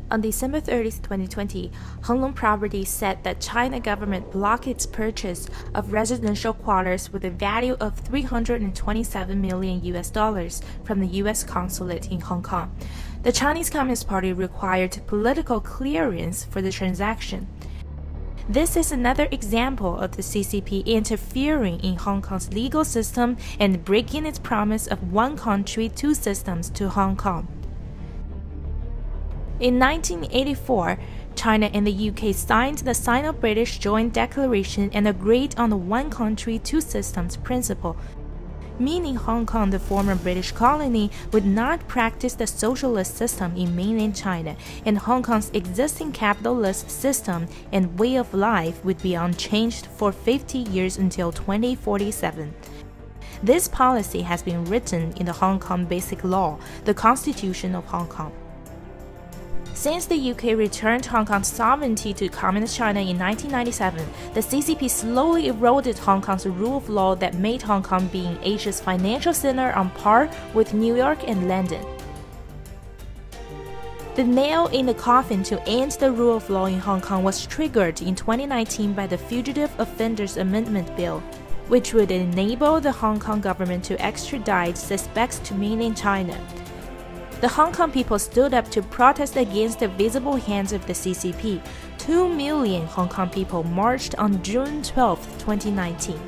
On December 30, 2020, Hong Kong Properties said that China government blocked its purchase of residential quarters with a value of $327 million from the U.S. consulate in Hong Kong. The Chinese Communist Party required political clearance for the transaction. This is another example of the CCP interfering in Hong Kong's legal system and breaking its promise of one country, two systems to Hong Kong. In 1984, China and the UK signed the Sino-British Joint Declaration and agreed on the one country, two systems principle, meaning Hong Kong, the former British colony, would not practice the socialist system in mainland China, and Hong Kong's existing capitalist system and way of life would be unchanged for 50 years until 2047. This policy has been written in the Hong Kong Basic Law, the Constitution of Hong Kong. Since the UK returned Hong Kong's sovereignty to Communist China in 1997, the CCP slowly eroded Hong Kong's rule of law that made Hong Kong being Asia's financial center on par with New York and London. The nail in the coffin to end the rule of law in Hong Kong was triggered in 2019 by the Fugitive Offenders Amendment Bill, which would enable the Hong Kong government to extradite suspects to mainland China. The Hong Kong people stood up to protest against the visible hands of the CCP. 2 million Hong Kong people marched on June 12, 2019.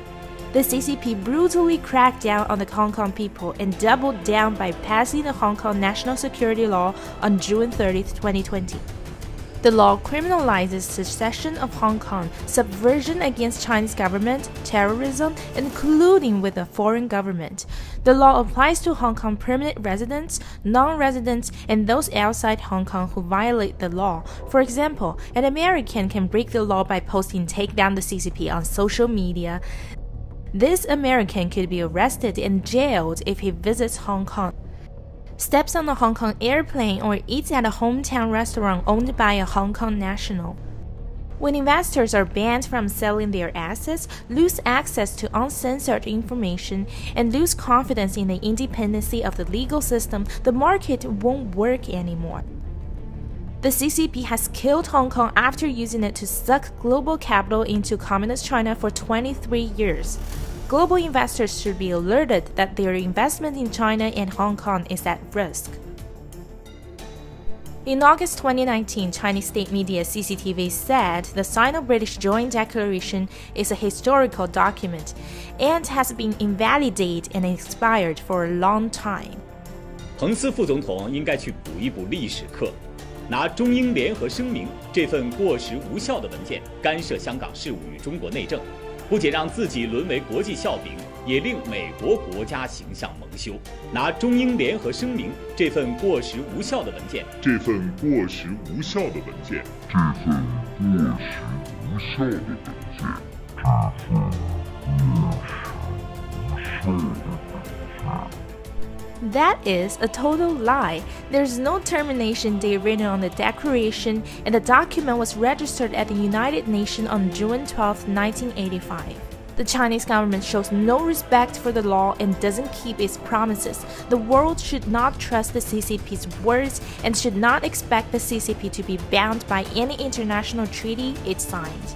The CCP brutally cracked down on the Hong Kong people and doubled down by passing the Hong Kong National Security Law on June 30, 2020. The law criminalizes secession of Hong Kong, subversion against Chinese government, terrorism, and colluding with a foreign government. The law applies to Hong Kong permanent residents, non-residents, and those outside Hong Kong who violate the law. For example, an American can break the law by posting "Take down the CCP" on social media. This American could be arrested and jailed if he visits Hong Kong, steps on a Hong Kong airplane, or eats at a hometown restaurant owned by a Hong Kong national. When investors are banned from selling their assets, lose access to uncensored information, and lose confidence in the independency of the legal system, the market won't work anymore. The CCP has killed Hong Kong after using it to suck global capital into Communist China for 23 years. Global investors should be alerted that their investment in China and Hong Kong is at risk. In August 2019, Chinese state media CCTV said the Sino-British Joint Declaration is a historical document and has been invalidated and expired for a long time. 彭斯副总统应该去补一补历史课，拿中英联合声明这份过时无效的文件干涉香港事务与中国内政。不仅让自己沦为国际笑柄，也令美国国家形象蒙羞。拿中英联合声明这份过时无效的文件，That is a total lie. There's no termination date written on the declaration, and the document was registered at the United Nations on June 12, 1985. The Chinese government shows no respect for the law and doesn't keep its promises. The world should not trust the CCP's words and should not expect the CCP to be bound by any international treaty it signed.